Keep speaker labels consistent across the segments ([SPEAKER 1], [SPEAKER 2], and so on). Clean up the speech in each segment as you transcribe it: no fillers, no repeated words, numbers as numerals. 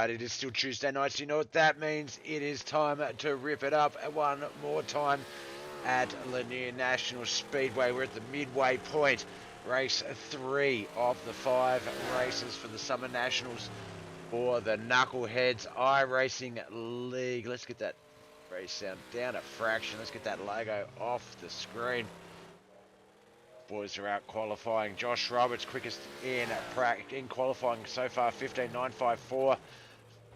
[SPEAKER 1] Alright, it is still Tuesday night, so you know what that means. It is time to rip it up one more time at Lanier National Speedway. We're at the midway point. Race 3 of the 5 races for the Summer Nationals for the Knuckleheadz Iracing League. Let's get that race sound down a fraction. Let's get that logo off the screen. Boys are out qualifying. Josh Roberts quickest in qualifying so far, 15.954.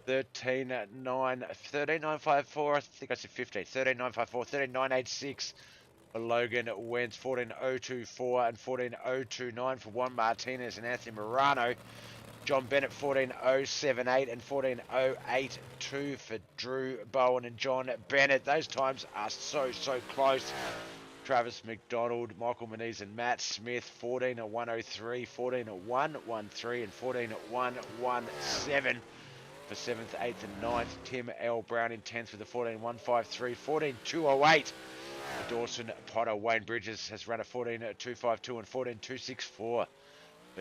[SPEAKER 1] 13.954, I think I said 15. 13.954, 13.986 for Logan Wentz, 14.024 and 14.029 for Juan Martinez and Anthony Morano. John Bennett, 14.078 and 14.082 for Drew Bowen and John Bennett. Those times are so close. Travis McDonald, Michael Moniz and Matt Smith, 14.103, 14.113 and 14.117 for 7th, 8th and 9th. Tim L. Brown in 10th with a 14.153, 14.208 for Dawson Potter. Wayne Bridges has run a 14.252 and 14.264 for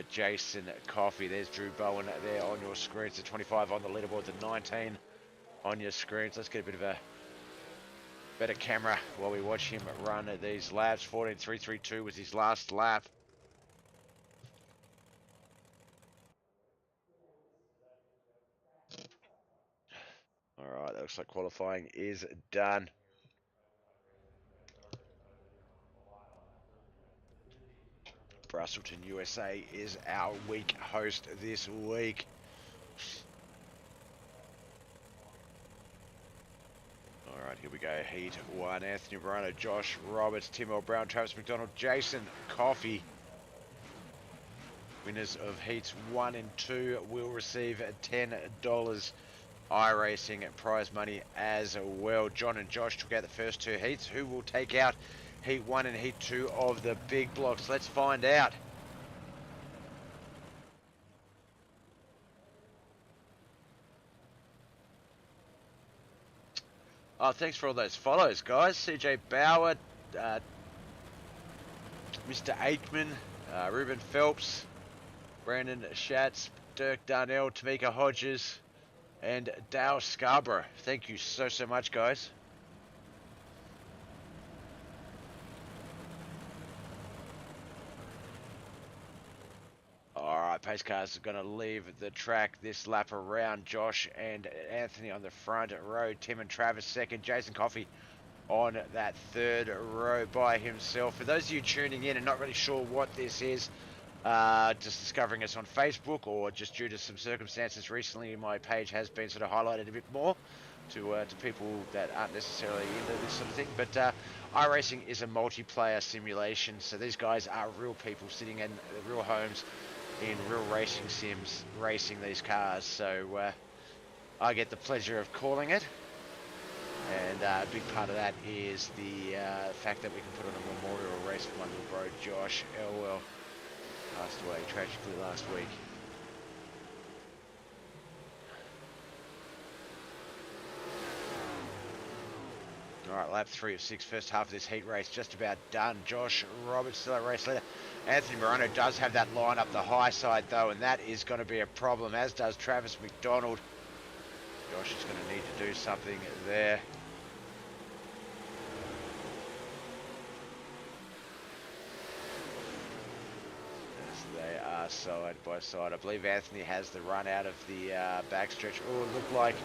[SPEAKER 1] Jason Coffey. There's Drew Bowen there on your screens. The 25 on the leaderboard, the 19 on your screens. Let's get a bit of a better camera while we watch him run these laps. 14.332 was his last lap. Alright, that looks like qualifying is done. Brustleton, USA is our week host this week. Alright, here we go. Heat 1. Anthony Morano, Josh Roberts, Tim L. Brown, Travis McDonald, Jason Coffey. Winners of Heats 1 and 2 will receive $10 iRacing prize money as well. John and Josh took out the first 2 heats. Who will take out Heat 1 and Heat 2 of the big blocks? Let's find out. Oh, thanks for all those follows, guys. CJ Bauer, Mr. Aikman, Ruben Phelps, Brandon Schatz, Dirk Darnell, Tamika Hodges, and Dale Scarborough. Thank you so much, guys. Alright, pace cars are going to leave the track this lap around. Josh and Anthony on the front row. Tim and Travis second. Jason Coffey on that third row by himself. For those of you tuning in and not really sure what this is, just discovering us on Facebook or just due to some circumstances recently, my page has been sort of highlighted a bit more to people that aren't necessarily into this sort of thing. But iRacing is a multiplayer simulation, so these guys are real people sitting in real homes in real racing sims racing these cars. So I get the pleasure of calling it, and a big part of that is the fact that we can put on a memorial race for my little bro Josh Elwell. Passed away tragically last week. Alright, lap 3 of 6, first half of this heat race just about done. Josh Roberts still at race leader. Anthony Morano does have that line up the high side though, and that is going to be a problem, as does Travis McDonald. Josh is going to need to do something there. Side by side. I believe Anthony has the run out of the backstretch. Oh, it looked like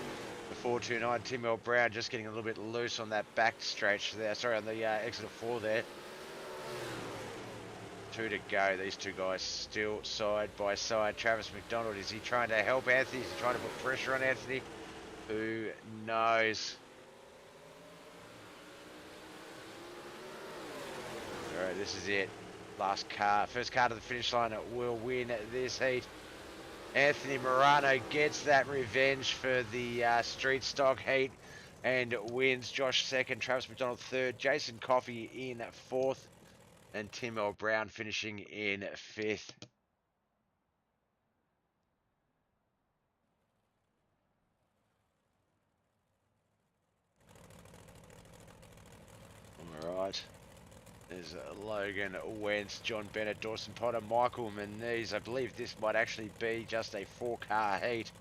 [SPEAKER 1] the 429 Tim L. Brown just getting a little bit loose on that backstretch there. Sorry, on the exit of 4 there. 2 to go. These two guys still side by side. Travis McDonald, is he trying to help Anthony? Is he trying to put pressure on Anthony? Who knows? Alright, this is it. Last car, first car to the finish line will win this heat. Anthony Morano gets that revenge for the street stock heat and wins. Josh second, Travis McDonald third, Jason Coffey in 4th, and Tim L. Brown finishing in 5th. All right. There's Logan Wentz, John Bennett, Dawson Potter, Michael Moniz. I believe this might actually be just a 4-car heat.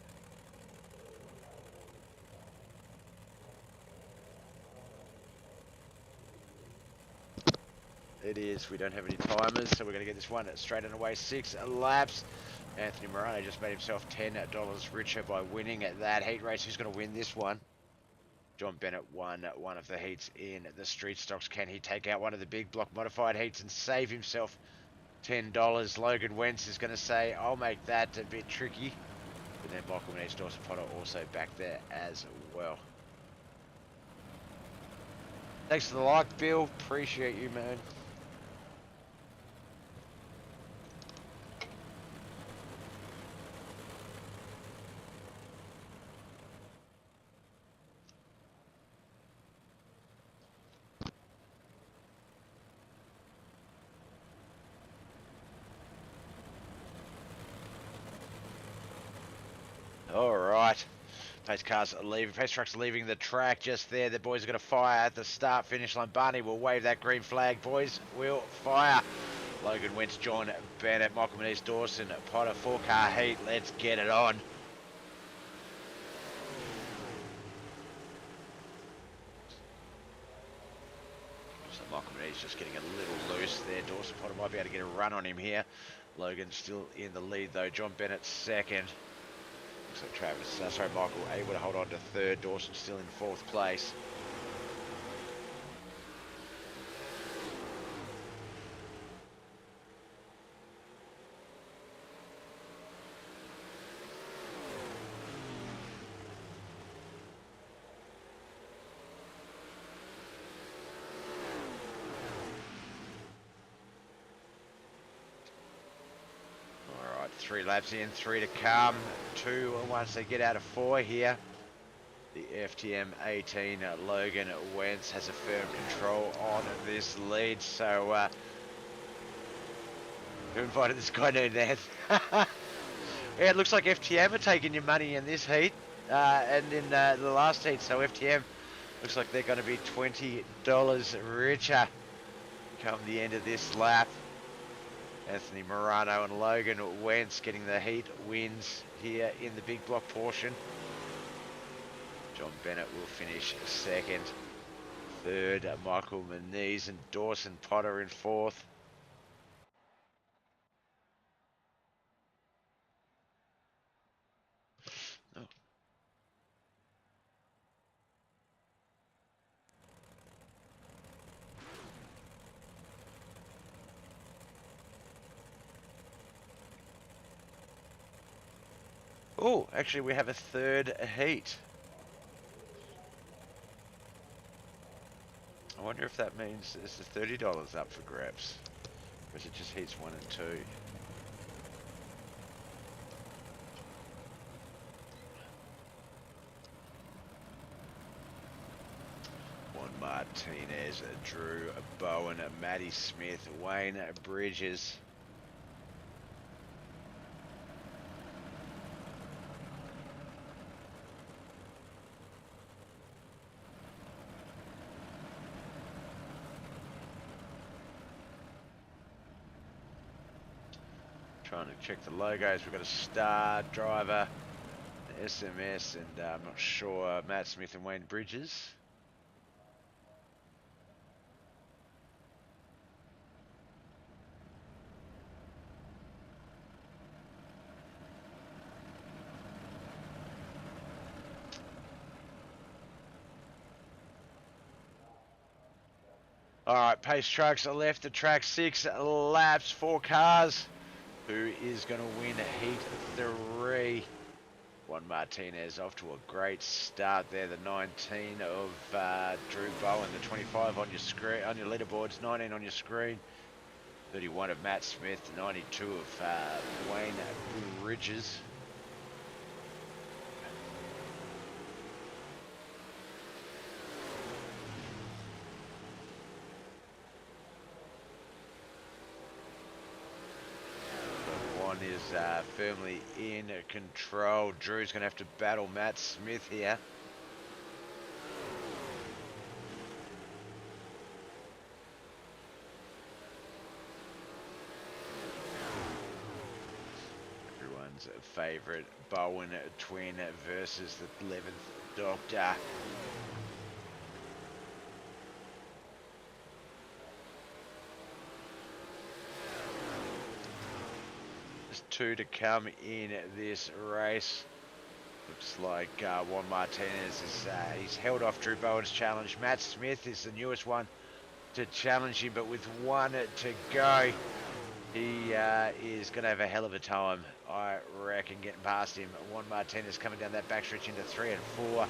[SPEAKER 1] it is. We don't have any timers, so we're going to get this one straight on away. 6 laps. Anthony Morano just made himself $10 richer by winning that heat race. Who's going to win this one? John Bennett won one of the heats in the street stocks. Can he take out one of the big block modified heats and save himself $10? Logan Wentz is going to say, I'll make that a bit tricky. But then Michael Manise, Dawson Potter also back there as well. Thanks for the like, Bill. Appreciate you, man. All right. Pace cars are leaving. Pace trucks are leaving the track just there. The boys are going to fire at the start finish line. Barney will wave that green flag. Boys will fire. Logan Wentz, John Bennett, Michael Manise, Dawson Potter, 4-car heat. Let's get it on. So Michael Manise just getting a little loose there. Dawson Potter might be able to get a run on him here. Logan still in the lead though. John Bennett second. Looks like Travis, Michael able to hold on to third. Dawson still in fourth place. All right, 3 laps in, 3 to come. 2 once they get out of 4 here. The FTM 18 Logan Wentz has a firm control on this lead. So who invited this guy named Ned? Yeah, it looks like FTM are taking your money in this heat and in the last heat. So FTM looks like they're going to be $20 richer come the end of this lap. Anthony Morano and Logan Wentz getting the heat wins here in the big block portion. John Bennett will finish second. Third, Michael Manise and Dawson Potter in fourth. Oh, actually we have a third heat. I wonder if that means there's the $30 up for grabs. Or is it just heats 1 and 2? Juan Martinez, Drew Bowen, Matty Smith, Wayne Bridges. Trying to check the logos. We've got a star driver, SMS, and I'm not sure, Matt Smith and Wayne Bridges. All right, pace trucks are left the track, 6 laps, 4 cars. Who is going to win heat 3? Juan Martinez off to a great start there. The 19 of Drew Bowen, the 25 on your screen, on your leaderboards, 19 on your screen. 31 of Matt Smith, 92 of Wayne Bridges. Is firmly in control. Drew's going to have to battle Matt Smith here. Everyone's favourite Bowen twin versus the 11th Doctor. There's two to come in this race. Looks like Juan Martinez is he's held off Drew Bowen's challenge. Matt Smith is the newest one to challenge him, but with one to go, he is going to have a hell of a time, I reckon, getting past him. Juan Martinez coming down that backstretch into 3 and 4.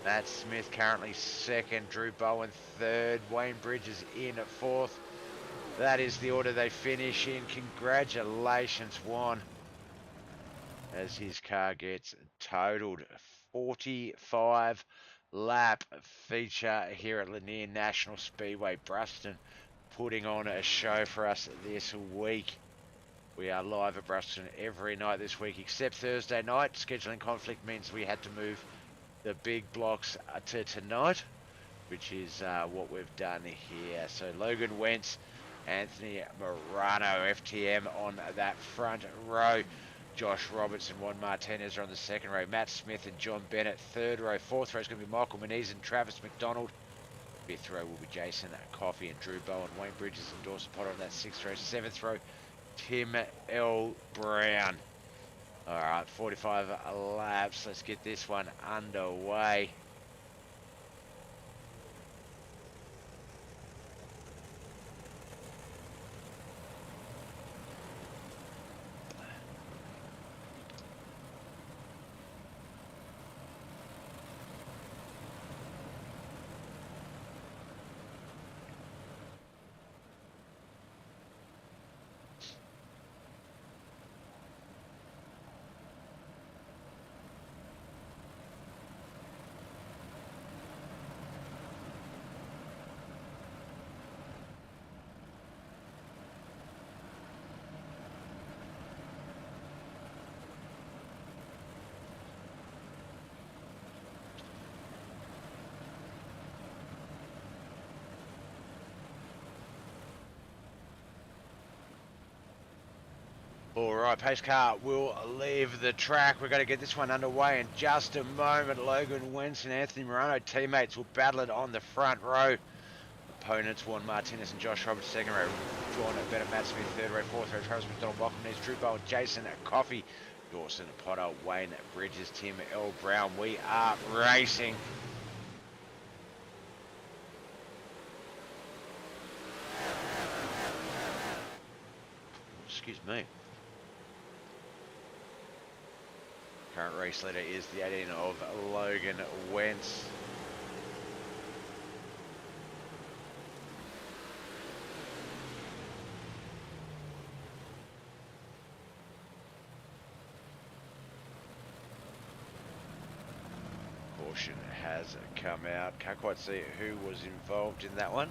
[SPEAKER 1] Matt Smith currently second. Drew Bowen third. Wayne Bridges in at fourth. That is the order they finish in. Congratulations, Juan, as his car gets totaled. 45 lap feature here at Lanier National Speedway, Bruston, putting on a show for us this week. We are live at Bruston every night this week except Thursday night. Scheduling conflict means we had to move the big blocks to tonight, which is what we've done here. So Logan Wentz, Anthony Morano, FTM on that front row. Josh Robertson, Juan Martinez are on the second row. Matt Smith and John Bennett, third row. Fourth row is going to be Michael Moniz and Travis McDonald. Fifth row will be Jason Coffey and Drew Bowen. Wayne Bridges and Dawson Potter on that sixth row. Seventh row, Tim L. Brown. All right, 45 laps. Let's get this one underway. All right, pace car will leave the track. We're going to get this one underway in just a moment. Logan Wentz and Anthony Morano, teammates, will battle it on the front row. Opponents, Juan Martinez and Josh Roberts, second row. John Bennett, Matt Smith, third row. Fourth row, Travis McDonald, Michael Moniz, Drew Bowen, Jason Coffey, Dawson Potter, Wayne Bridges, Tim L. Brown. We are racing. Excuse me. Current race leader is the 18 of Logan Wentz. Caution has come out. Can't quite see who was involved in that one.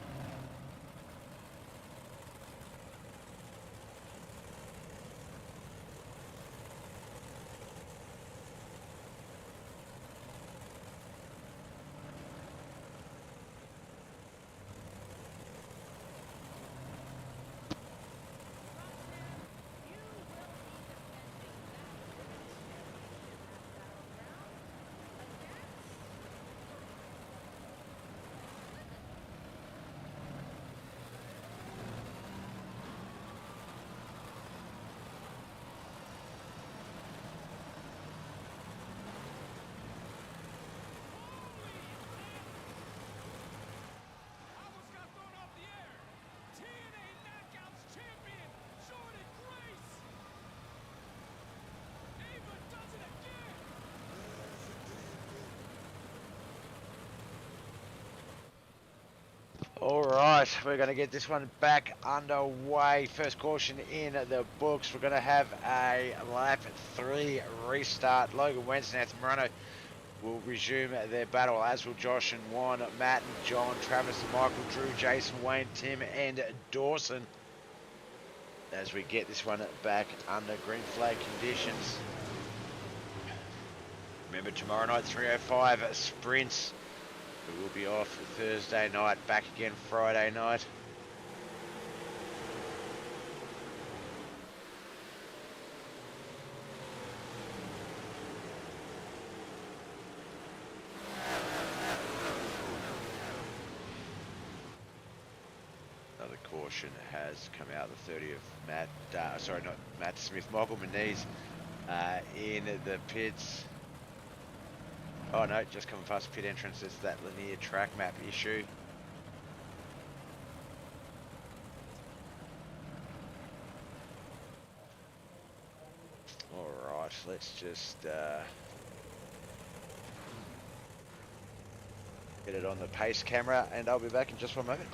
[SPEAKER 1] All right, we're going to get this one back underway. First caution in the books. We're going to have a lap 3 restart. Logan Wentz and Anthony Morano will resume their battle, as will Josh and Juan, Matt and John, Travis and Michael, Drew, Jason, Wayne, Tim and Dawson, as we get this one back under green flag conditions. Remember, tomorrow night, 3:05 sprints. We will be off Thursday night, back again Friday night. Another caution has come out. The 30 of Matt, sorry, not Matt Smith, Michael Moniz in the pits. Oh no, just coming past pit entrance. It's that Lanier track map issue. Alright, let's just get it on the pace camera, and I'll be back in just 1 moment.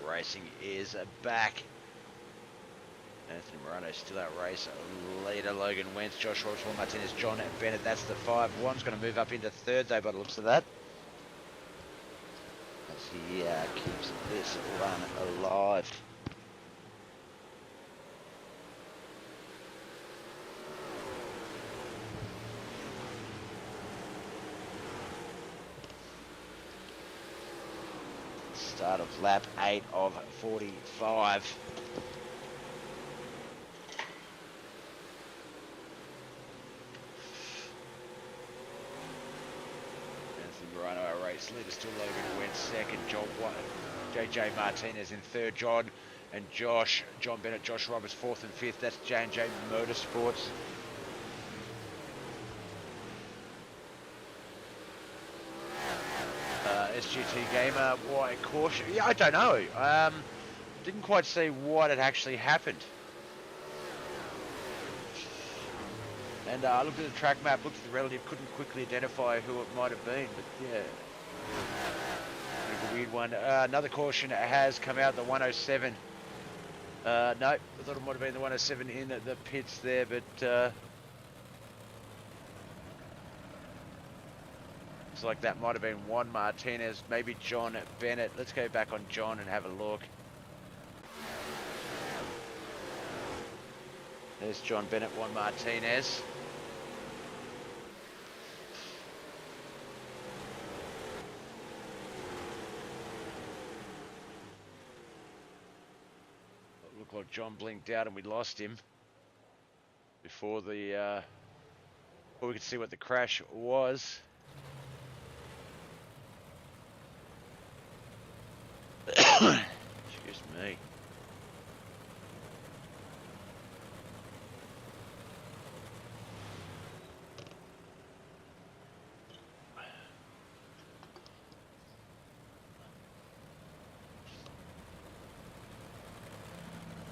[SPEAKER 1] Racing is back. Anthony Morano still out race leader. Logan Wentz, Josh Roberts, Juan Martinez, John Bennett. That's the 5-1's going to move up into third though by the looks of that. As he keeps this run alive. Start of lap 8 of 45. Anthony Morano, our race leader, still Logan Wentz second, JJ Martinez in third, John Bennett, Josh Roberts fourth and fifth. That's J&J Motorsports. SGT Gamer, why caution? Yeah, I don't know. Didn't quite see what had actually happened. And I looked at the track map, looked at the relative, couldn't quickly identify who it might have been, but yeah. A weird one. Another caution has come out, the 107. No, I thought it might have been the 107 in the pits there, but like that might have been Juan Martinez, maybe John Bennett. Let's go back on John and have a look. There's John Bennett, Juan Martinez. It looked like John blinked out and we lost him before we could see what the crash was. Excuse me.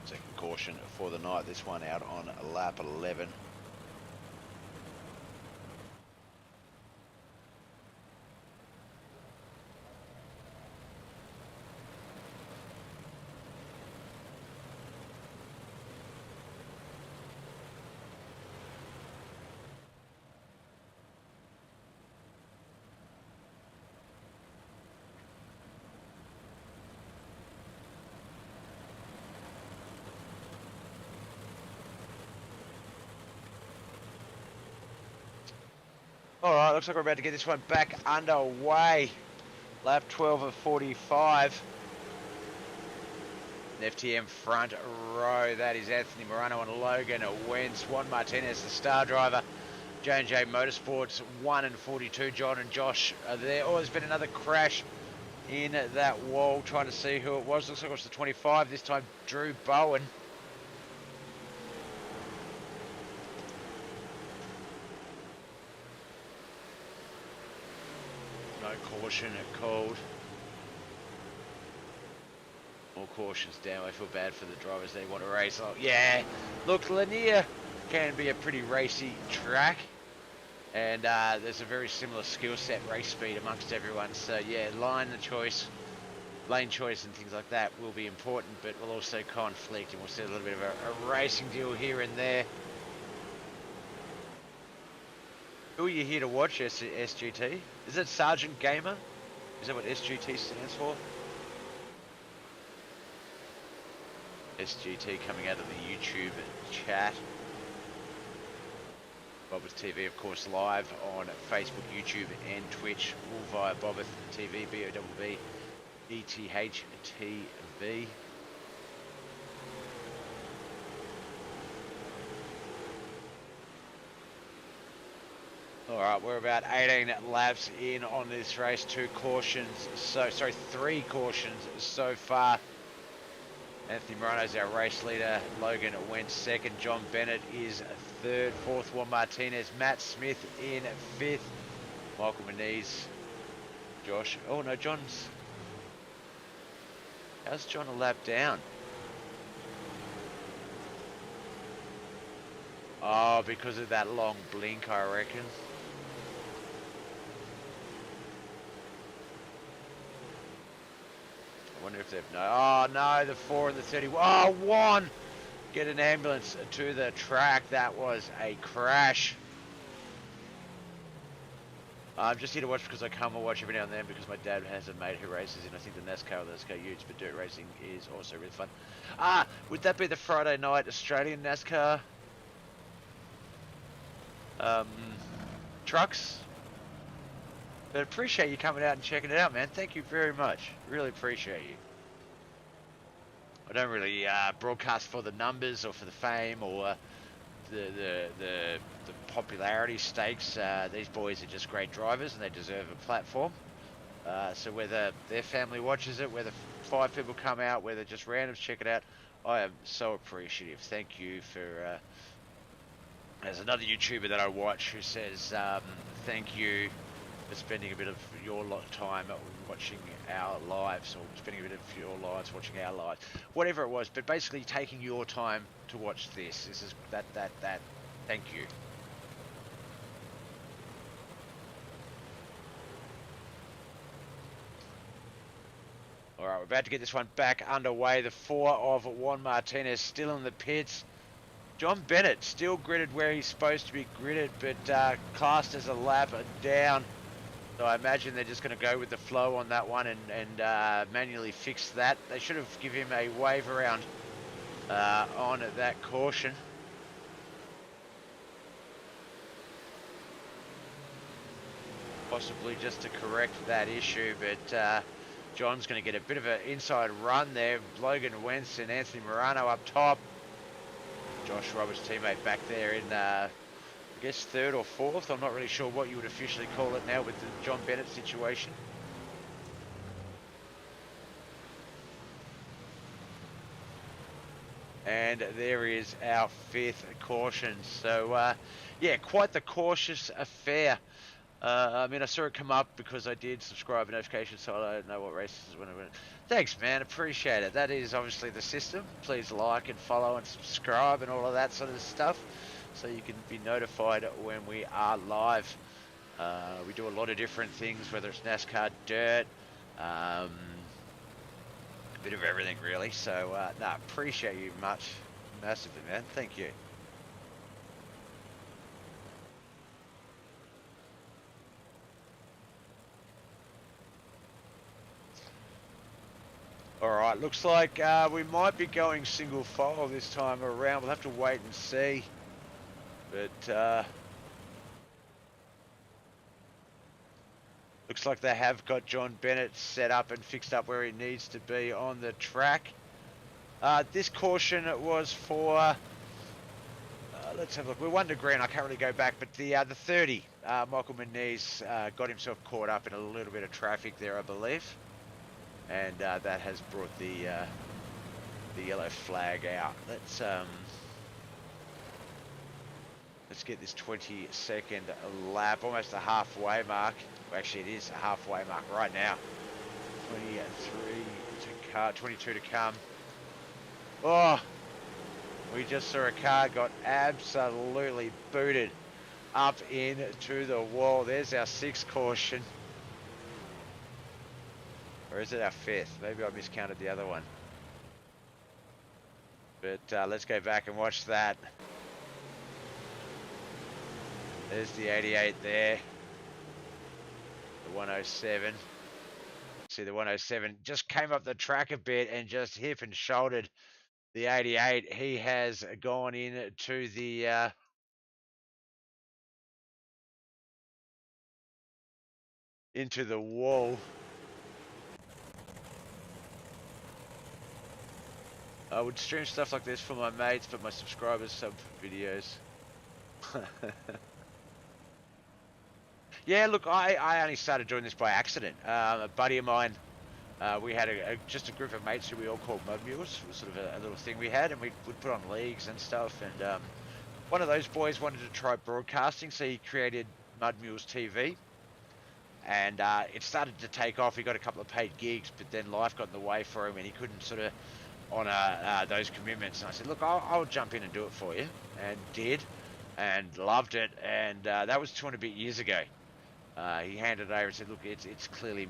[SPEAKER 1] Second caution for the night. This one out on lap 11. Alright, looks like we're about to get this one back underway. Lap 12 of 45. FTM front row, that is Anthony Morano and Logan Wentz. Juan Martinez, the star driver. J&J Motorsports, 1 and 42. John and Josh are there. Oh, there's been another crash in that wall. Trying to see who it was. Looks like it was the 25. This time, Drew Bowen. caution called. More cautions down. I feel bad for the drivers. They want to race. Oh, yeah. Look, Lanier can be a pretty racy track. And there's a very similar skill set, race speed amongst everyone. So, yeah, lane choice and things like that will be important, but will also conflict. And we'll see a little bit of a racing deal here and there. Who are you here to watch, SGT? Is it Sergeant Gamer? Is that what SGT stands for? SGT coming out of the YouTube chat. Bobbeth TV, of course, live on Facebook, YouTube, and Twitch, all via Bobbeth TV, BOBB, ETH TV. Alright, we're about 18 laps in on this race, 3 cautions so far. Anthony Morano's our race leader. Logan went second. John Bennett is third. Fourth, Juan Martinez. Matt Smith in fifth. Michael Moniz. Josh. Oh no, John's. How's John a lap down? Oh, because of that long blink, I reckon. I wonder if they've no. Oh no, the 4 and the 30. Oh, 1! Get an ambulance to the track. That was a crash. I'm just here to watch because I come and watch every now and then because my dad has a mate who races in, I think, the NASCAR or the NASCAR Utes, but dirt racing is also really fun. Would that be the Friday night Australian NASCAR trucks? But appreciate you coming out and checking it out, man. Thank you very much. Really appreciate you. I don't really broadcast for the numbers or for the fame or the popularity stakes. These boys are just great drivers and they deserve a platform. So whether their family watches it, whether 5 people come out, whether just randoms check it out, I am so appreciative. Thank you for... there's another YouTuber that I watch who says thank you for spending a bit of your time watching our lives, or spending a bit of your lives watching our lives, whatever it was, but basically taking your time to watch this. This is that. Thank you. All right, we're about to get this one back underway. The 4 of Juan Martinez still in the pits. John Bennett still gridded where he's supposed to be gridded, but classed as a lap down. So I imagine they're just going to go with the flow on that one and manually fix that. They should have given him a wave around on that caution. Possibly just to correct that issue, but John's going to get a bit of an inside run there. Logan Wentz and Anthony Morano up top. Josh Roberts' teammate back there in, I guess, 3rd or 4th. I'm not really sure what you would officially call it now with the John Bennett situation. And there is our 5th caution. So, yeah, quite the cautious affair. I mean, I saw it come up because I did subscribe a notification, so I don't know what races when I went. Thanks, man. Appreciate it. That is obviously the system. Please like and follow and subscribe and all of that sort of stuff, so you can be notified when we are live. We do a lot of different things, whether it's NASCAR, dirt, a bit of everything, really. So, appreciate you massively, man. Thank you. Alright, looks like we might be going single file this time around. We'll have to wait and see. But looks like they have got John Bennett set up and fixed up where he needs to be on the track. This caution was for... let's have a look. We're 1 to green. I can't really go back. But the 30, Michael Moniz got himself caught up in a little bit of traffic there, I believe. And that has brought the yellow flag out. Let's Let's get this 22nd lap, almost a halfway mark. Well, actually, it is a halfway mark right now. 23 to car, 22 to come. Oh, we just saw a car got absolutely booted up into the wall. There's our 6th caution. Or is it our 5th? Maybe I miscounted the other one. But let's go back and watch that. There's the 88 there. The 107. See, the 107 just came up the track a bit and just hip and shouldered the 88. He has gone into the wall. I would stream stuff like this for my mates, but my subscribers sub for videos. Yeah, look, I only started doing this by accident. A buddy of mine, we had just a group of mates who we all called Mud Mules. It was sort of a little thing we had, and we'd put on leagues and stuff. And one of those boys wanted to try broadcasting, so he created Mud Mules TV. And it started to take off. He got a couple of paid gigs, but then life got in the way for him, and he couldn't sort of honour those commitments. And I said, look, I'll jump in and do it for you, and did, and loved it. And that was 2 and a bit years ago. He handed it over and said, look, it's clearly,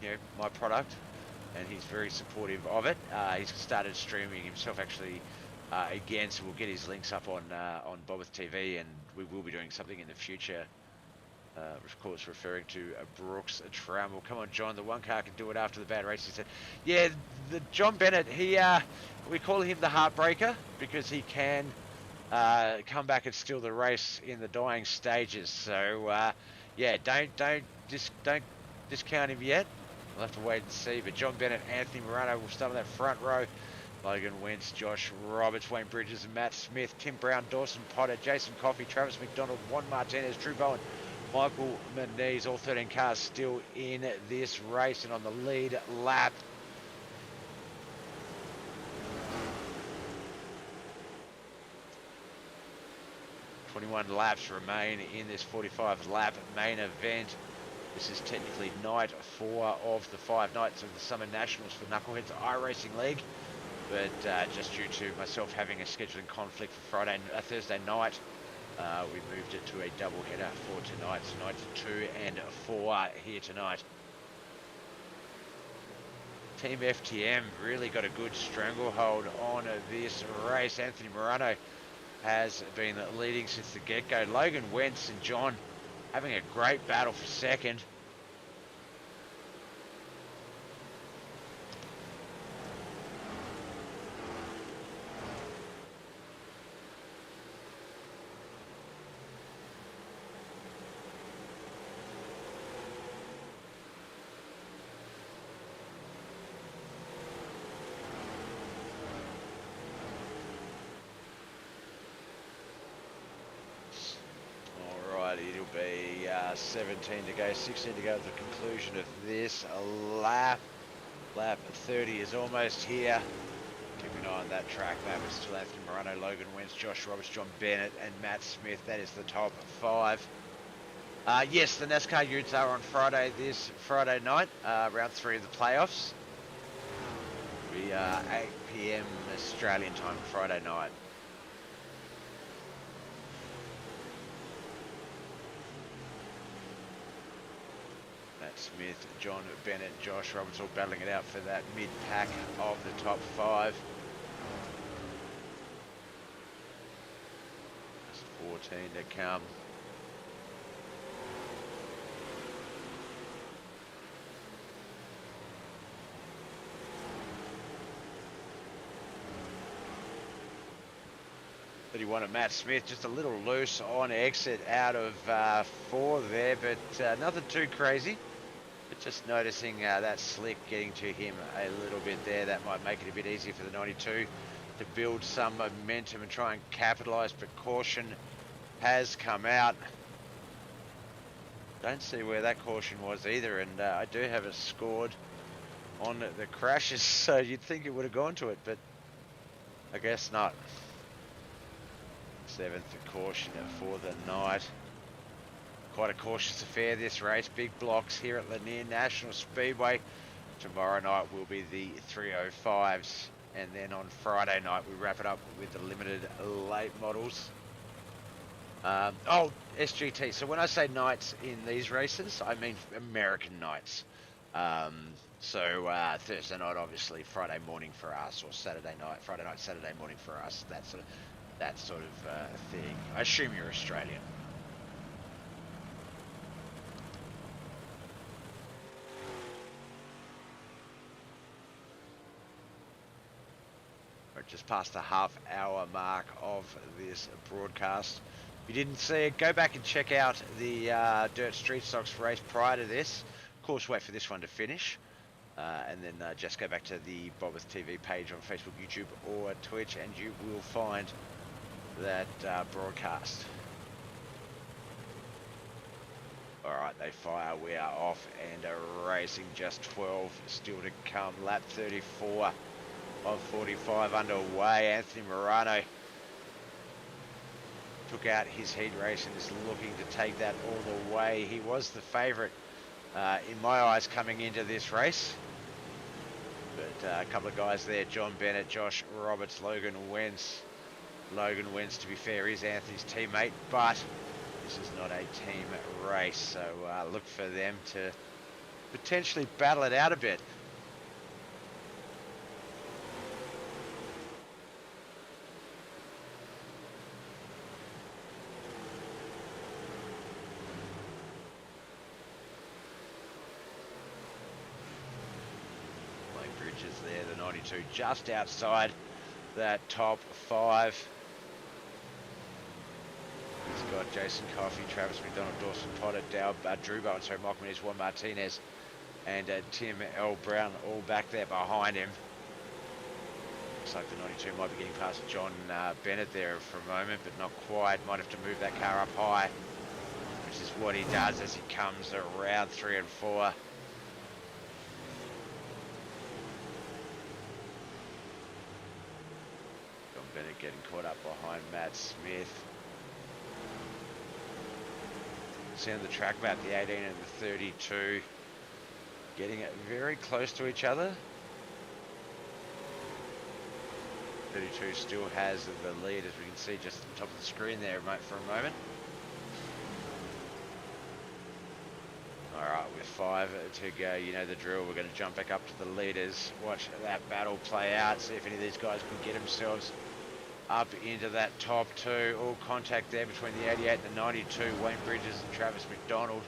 [SPEAKER 1] you know, my product, and he's very supportive of it. He's started streaming himself actually again, so we'll get his links up on Bobbeth TV, and we will be doing something in the future. Of course, referring to Brooks Trammell. Come on, John, the one car can do it after the bad race. He said, yeah, the John Bennett, we call him the Heartbreaker because he can come back and steal the race in the dying stages. So, yeah, don't discount him yet. We'll have to wait and see. But John Bennett, Anthony Morano will start on that front row. Logan Wentz, Josh Roberts, Wayne Bridges, and Matt Smith, Tim Brown, Dawson Potter, Jason Coffey, Travis McDonald, Juan Martinez, Drew Bowen, Michael Moniz, all 13 cars still in this race and on the lead lap. "21 laps remain in this 45-lap main event. This is technically night 4 of the 5 nights of the Summer Nationals for Knuckleheadz Iracing League, but just due to myself having a scheduling conflict for Thursday night, we moved it to a double header for tonight. So nights 2 and 4 here tonight. Team FTM really got a good stranglehold on this race. Anthony Morano has been leading since the get-go. Logan Wentz and John having a great battle for second. It'll be 17 to go, 16 to go at the conclusion of this lap. Lap 30 is almost here. Keeping an eye on that track map. It's still Anthony Morano, Logan Wentz, Josh Roberts, John Bennett, and Matt Smith. That is the top 5. Yes, the NASCAR Utes are on Friday, this Friday night, round 3 of the playoffs. It'll be 8 PM Australian time Friday night. Smith, John Bennett, Josh Roberts all battling it out for that mid-pack of the top 5. Just 14 to come. Of Matt Smith, just a little loose on exit out of 4 there, but nothing too crazy. But just noticing that slick getting to him a little bit there. That might make it a bit easier for the 92 to build some momentum and try and capitalise, but caution has come out. Don't see where that caution was either, and I do have it scored on the crashes, so you'd think it would have gone to it, but I guess not. 7th caution for the night. Quite a cautious affair, this race. Big blocks here at Lanier National Speedway. Tomorrow night will be the 305s. And then on Friday night, we wrap it up with the limited late models. SGT. So when I say nights in these races, I mean American nights. Thursday night, obviously, Friday morning for us, or Saturday night, Friday night, Saturday morning for us. That sort of thing. I assume you're Australian. We're just past the half-hour mark of this broadcast. If you didn't see it, go back and check out the Dirt Street Stocks race prior to this. Of course, wait for this one to finish. And then just go back to the Bobith TV page on Facebook, YouTube, or Twitch, and you will find that broadcast. Alright, they fire. We are off and racing. Just 12 still to come. Lap 34 of 45 underway. Anthony Morano took out his heat race and is looking to take that all the way. He was the favourite in my eyes coming into this race. But a couple of guys there, John Bennett, Josh Roberts, Logan Wentz. Logan Wentz, to be fair, is Anthony's teammate, but this is not a team race, so look for them to potentially battle it out a bit. There, the 92 just outside that top 5. He's got Jason Coffey, Travis McDonald, Dawson Potter, Drew Bowen, Michael Menez, Juan Martinez, and Tim L. Brown all back there behind him. Looks like the 92 might be getting past John Bennett there for a moment, but not quite. Might have to move that car up high, which is what he does as he comes around 3 and 4. Bennett getting caught up behind Matt Smith. See on the track map, the 18 and the 32 getting it very close to each other. 32 still has the lead, as we can see just at the top of the screen there for a moment. Alright, with 5 to go, you know the drill. We're going to jump back up to the leaders, watch that battle play out, see if any of these guys can get themselves up into that top 2. All contact there between the 88 and the 92. Wayne Bridges and Travis McDonald.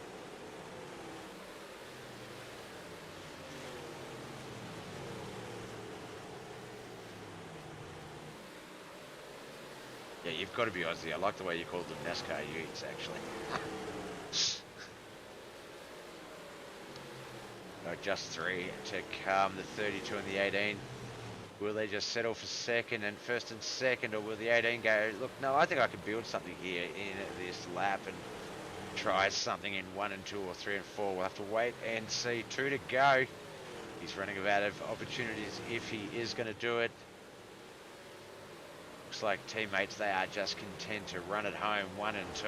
[SPEAKER 1] Yeah, you've got to be Aussie. I like the way you called them NASCAR Utes, actually. Just 3 to come. The 32 and the 18. Will they just settle for second and first and second, or will the 18 go, look, no, I think I can build something here in this lap and try something in 1 and 2 or 3 and 4. We'll have to wait and see. 2 to go. He's running out of opportunities if he is going to do it. Looks like teammates, they are just content to run it home. 1 and 2.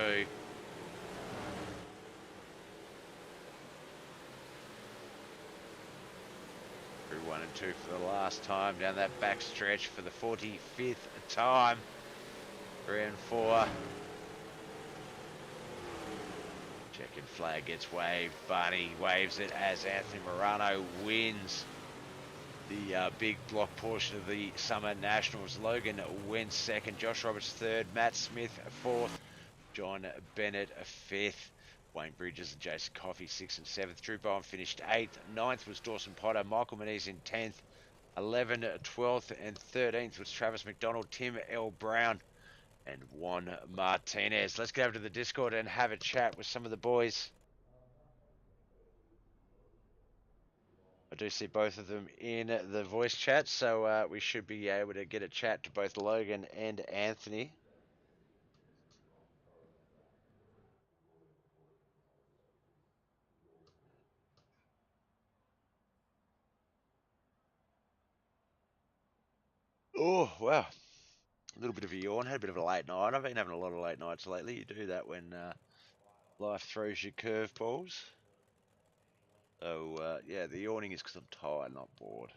[SPEAKER 1] Through 1 and 2 for the last time down that back stretch for the 45th time. 3 and 4. Checkered flag gets waved. Barney waves it as Anthony Morano wins the big block portion of the Summer Nationals. Logan Wentz second, Josh Roberts third, Matt Smith fourth, John Bennett fifth. Wayne Bridges and Jason Coffey 6th and 7th. Drew Bowen finished 8th. 9th was Dawson Potter. Michael Menez in 10th. 11th, 12th and 13th was Travis McDonald, Tim L. Brown and Juan Martinez. Let's get over to the Discord and have a chat with some of the boys. I do see both of them in the voice chat, so we should be able to get a chat to both Logan and Anthony. Oh, wow. little bit of a yawn, had a bit of a late night. I've been having a lot of late nights lately. You do that when life throws you curveballs. So, yeah, the yawning is because I'm tired, not bored.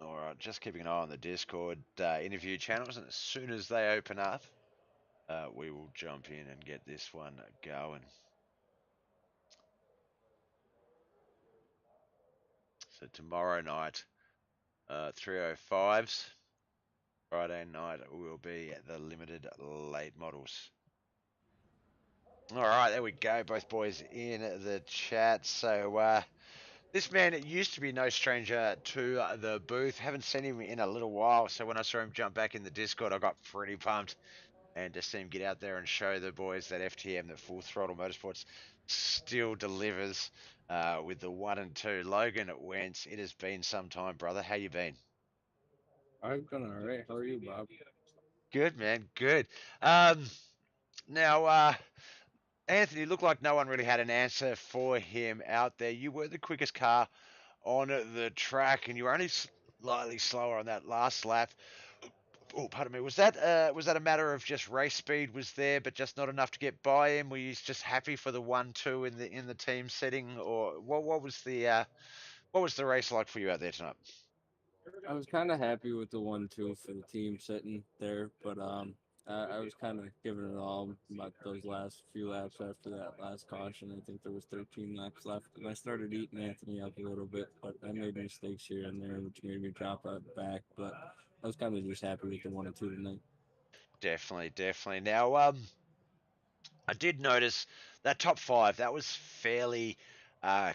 [SPEAKER 1] All right, just keeping an eye on the Discord interview channels, and as soon as they open up, we will jump in and get this one going. So tomorrow night, 305s. Friday night will be the limited late models. All right, there we go. Both boys in the chat. So this man used to be no stranger to the booth. Haven't seen him in a little while. So when I saw him jump back in the Discord, I got pretty pumped. And to see him get out there and show the boys that FTM, that Full Throttle Motorsports, still delivers with the 1 and 2. Logan Wentz, it has been some time, brother. How you been?
[SPEAKER 2] I've done all right. How are you, Bob?
[SPEAKER 1] Good, man. Good. Now, Anthony, looked like no one really had an answer for him out there. You were the quickest car on the track, and you were only slightly slower on that last lap. Oh, pardon me. Was that a matter of just race speed was there, but just not enough to get by him? Were you just happy for the 1-2 in the team setting, or what was the race like for you out there tonight?
[SPEAKER 2] I was kind of happy with the 1-2 for the team sitting there, but I was kind of giving it all about those last few laps after that last caution. I think there was 13 laps left, and I started eating Anthony up a little bit, but I made mistakes here and there, which made me drop out back. But I was kind of just happy with the 1 and 2 tonight.
[SPEAKER 1] Definitely, definitely. Now, I did notice that top five. That was fairly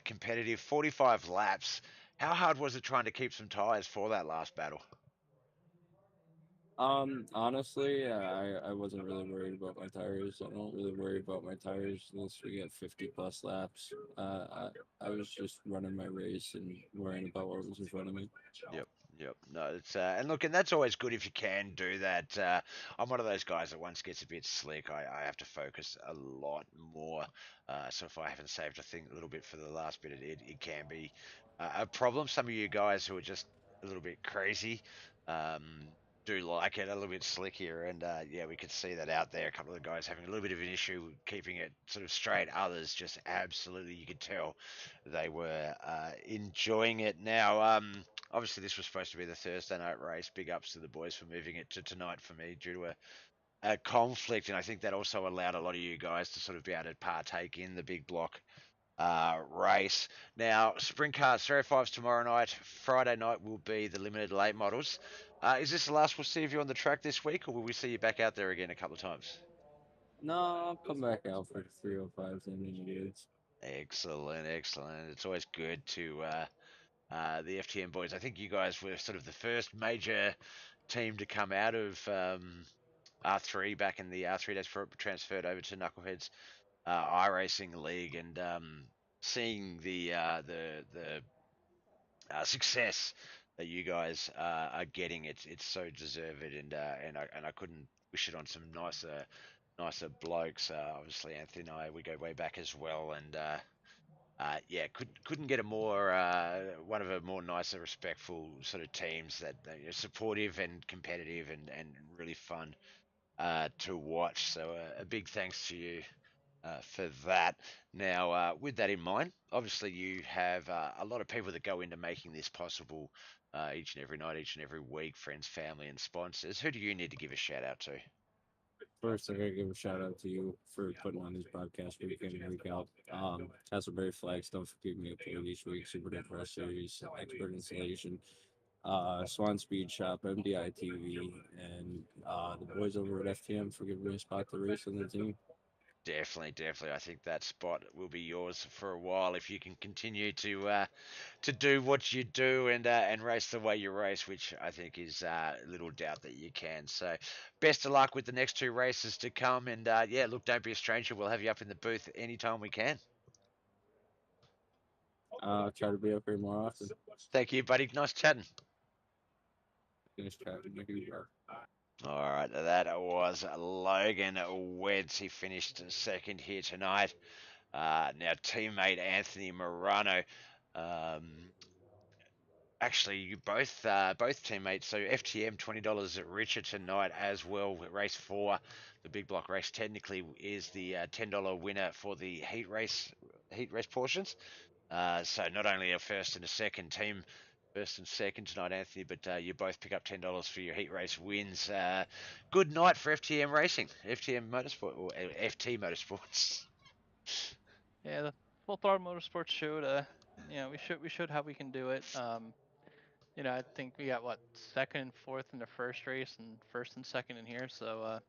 [SPEAKER 1] competitive. 45 laps. How hard was it trying to keep some tires for that last battle?
[SPEAKER 2] Honestly, I wasn't really worried about my tires. I don't really worry about my tires unless we get 50 plus laps. I was just running my race and worrying about what was in front of me.
[SPEAKER 1] Yep, yep. No, it's and look, and that's always good if you can do that. I'm one of those guys that once gets a bit slick, I have to focus a lot more. So if I haven't saved a thing a little bit for the last bit, it can be a problem. Some of you guys who are just a little bit crazy. Um, do like it a little bit slickier, and yeah, we could see that out there. A couple of the guys having a little bit of an issue keeping it sort of straight. Others just absolutely, you could tell they were enjoying it. Now, obviously, this was supposed to be the Thursday night race. Big ups to the boys for moving it to tonight for me due to a conflict, and I think that also allowed a lot of you guys to sort of be able to partake in the big block race. Now, sprint cars, 305s tomorrow night. Friday night will be the limited late models. Is this the last we'll see of you on the track this week, or will we see you back out there again a couple of times?
[SPEAKER 2] No, I'll come back out for 305s and interviews.
[SPEAKER 1] Excellent, excellent. It's always good to the FTM boys. I think you guys were sort of the first major team to come out of R3 back in the R3 days before it transferred over to Knuckleheadz iRacing League, and seeing the success that you guys are getting, it's so deserved, and I couldn't wish it on some nicer blokes. Obviously, Anthony and I, we go way back as well, and yeah, couldn't get a more one of a more nicer, respectful sort of teams that are supportive and competitive and really fun to watch. So a big thanks to you for that. Now, with that in mind, obviously you have a lot of people that go into making this possible each and every night, each and every week, friends, family, and sponsors. Who do you need to give a shout out to?
[SPEAKER 2] First, I gotta give a shout out to you for putting on these podcasts week in and week out. Castleberry Flagstone for keeping me up to each week. Super Dead Press Series, Expert Installation, Swan Speed Shop, MDI TV, and the boys over at FTM for giving me a spot to race on the team.
[SPEAKER 1] Definitely, definitely. I think that spot will be yours for a while if you can continue to do what you do and race the way you race, which I think is little doubt that you can. So, best of luck with the next two races to come. And yeah, look, don't be a stranger. We'll have you up in the booth anytime we can.
[SPEAKER 2] Try to be up here more often.
[SPEAKER 1] Thank you, buddy. Nice chatting.
[SPEAKER 2] Finish chatting with you.
[SPEAKER 1] All right, that was Logan Wentz. He finished second here tonight. Now, teammate Anthony Morano. Um, Actually, you both teammates. So FTM $20 at Richard tonight as well. Race 4, the big block race, technically is the $10 winner for the heat race portions. So not only a first and a second team, first and second tonight, Anthony, but you both pick up $10 for your heat race wins. Good night for FTM Racing, FTM Motorsport, or FT Motorsports.
[SPEAKER 3] Yeah, the Full Throttle Motorsports showed, we showed how we can do it. I think we got what second and fourth in the first race and first and second in here, so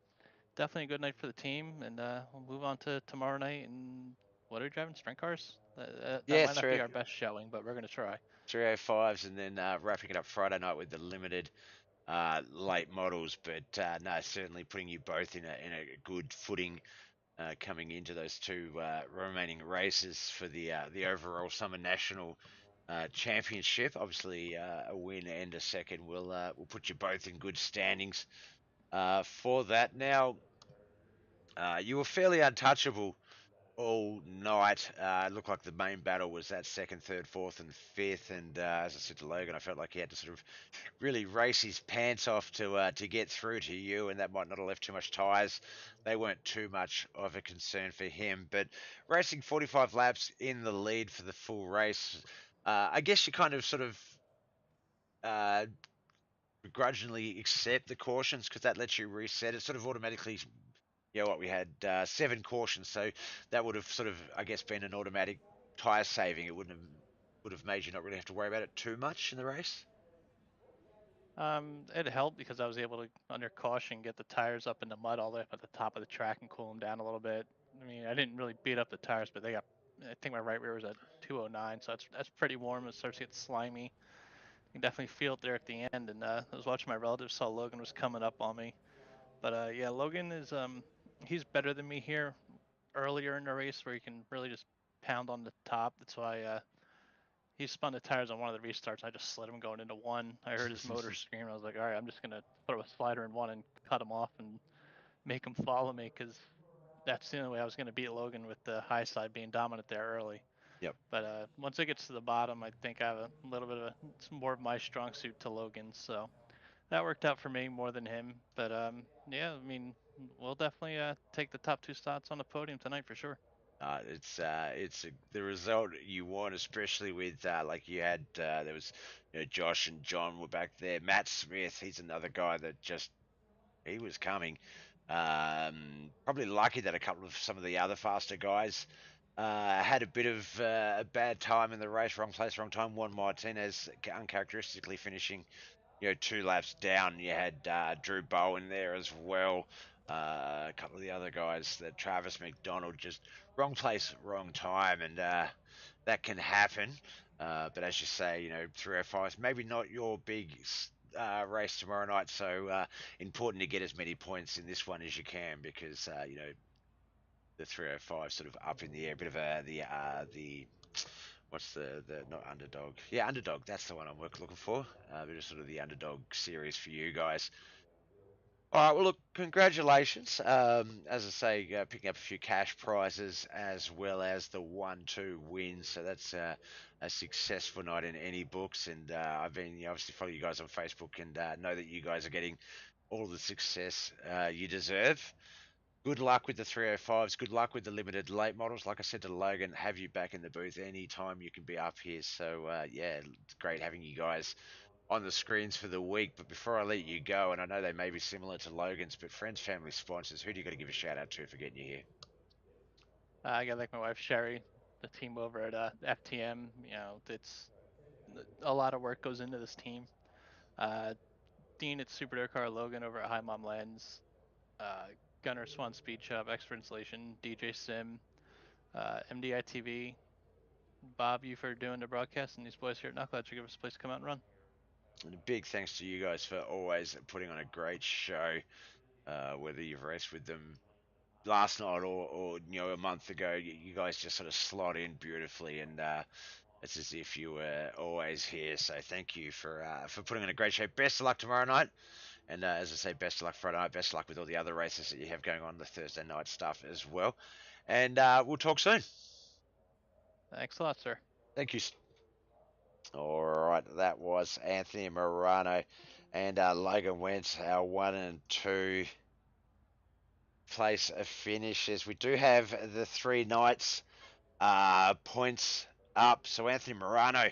[SPEAKER 3] definitely a good night for the team. And we'll move on to tomorrow night. And what are we driving? Sprint cars? That
[SPEAKER 1] Yeah,
[SPEAKER 3] might not be our best showing, but we're gonna try.
[SPEAKER 1] 305s, and then wrapping it up Friday night with the limited late models. But no, certainly putting you both in a good footing coming into those two remaining races for the overall Summer National Championship. Obviously, a win and a second will put you both in good standings for that. Now, you were fairly untouchable all night. It looked like the main battle was that second, third, fourth, and fifth. And as I said to Logan, I felt like he had to sort of really race his pants off to get through to you, and that might not have left too much tyres. They weren't too much of a concern for him. But racing 45 laps in the lead for the full race, I guess you kind of sort of uh, begrudgingly accept the cautions because that lets you reset. It sort of automatically, what we had 7 cautions, so that would have sort of, I guess, been an automatic tyre saving. It wouldn't have would have made you not really have to worry about it too much in the race.
[SPEAKER 3] It helped because I was able to, under caution, get the tires up in the mud all the way up at the top of the track and cool them down a little bit. I mean, I didn't really beat up the tires, but they got. I think my right rear was at 209, so that's pretty warm. It starts to get slimy. You can definitely feel it there at the end. And I was watching my relatives, saw Logan was coming up on me. But yeah, Logan is he's better than me here earlier in the race where he can really just pound on the top. That's why he spun the tires on one of the restarts. I just slid him going into one. I heard his motor scream. I was like, all right, I'm just gonna throw a slider in one and cut him off and make him follow me because that's the only way I was gonna beat Logan with the high side being dominant there early.
[SPEAKER 1] Yep.
[SPEAKER 3] But once it gets to the bottom, I think I have a little bit of it's more of my strong suit to Logan. So that worked out for me more than him. But yeah, I mean, we'll definitely take the top 2 spots on the podium tonight for sure.
[SPEAKER 1] It's the result you want, especially with like you had there was Josh and John were back there. Matt Smith, he's another guy that just he was coming. Probably lucky that a couple of some of the other faster guys had a bit of a bad time in the race, wrong place, wrong time. Juan Martinez uncharacteristically finishing 2 laps down. You had Drew Bowen there as well. A couple of the other guys, that Travis McDonald, just wrong place, wrong time, and that can happen. But as you say, 305 maybe not your big race tomorrow night, so important to get as many points in this one as you can because the 305 sort of up in the air, a bit of the what's the not underdog? Yeah, underdog. That's the one I'm looking for. Bit of sort of the underdog series for you guys. All right. Well, look, congratulations. As I say, picking up a few cash prizes as well as the 1-2 wins. So that's a successful night in any books. And I've been obviously follow you guys on Facebook and know that you guys are getting all the success you deserve. Good luck with the 305s. Good luck with the limited late models. Like I said to Logan, have you back in the booth anytime you can be up here. So, yeah, it's great having you guys on the screens for the week. But before I let you go, and I know they may be similar to Logan's, but friends, family, sponsors, who do you got to give a shout out to for getting you here?
[SPEAKER 3] I got like my wife Sherry, the team over at FTM. It's a lot of work goes into this team. Uh, Dean at Super Dirt Car, Logan over at High Mom Lens, uh, Gunner Swan Speed Shop, Expert Installation, DJ Sim, MDI TV, Bob, you for doing the broadcast, and these boys here at Knuckleheadz for giving us a place to come out and run.
[SPEAKER 1] And a big thanks to you guys for always putting on a great show, whether you've raced with them last night or a month ago. You guys just sort of slot in beautifully, and it's as if you were always here. So thank you for putting on a great show. Best of luck tomorrow night. And as I say, best of luck Friday night. Best of luck with all the other races that you have going on, the Thursday night stuff as well. And we'll talk soon.
[SPEAKER 3] Thanks a lot, sir.
[SPEAKER 1] Thank you. All right, that was Anthony Morano and Logan Wentz, our 1 and 2 place finishes. We do have the 3 Knights points up. So Anthony Morano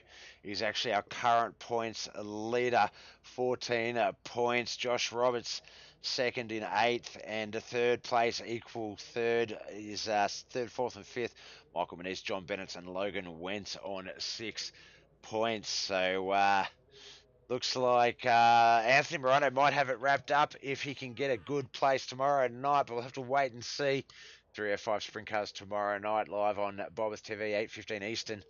[SPEAKER 1] is actually our current points leader, 14 points. Josh Roberts second in 8th, and third place equal third is 3rd, 4th, and 5th. Michael Moniz, John Bennett, and Logan Wentz on 6 points. So looks like Anthony Morano might have it wrapped up if he can get a good place tomorrow night, but we'll have to wait and see. 305 Sprint Cars tomorrow night live on Bobbers TV, 8:15 Eastern.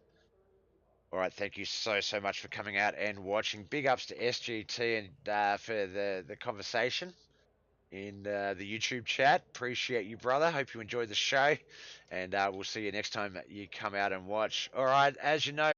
[SPEAKER 1] All right, thank you so much for coming out and watching. Big ups to SGT and for the conversation in the YouTube chat. Appreciate you, brother. Hope you enjoyed the show, and we'll see you next time you come out and watch. All right, as you know.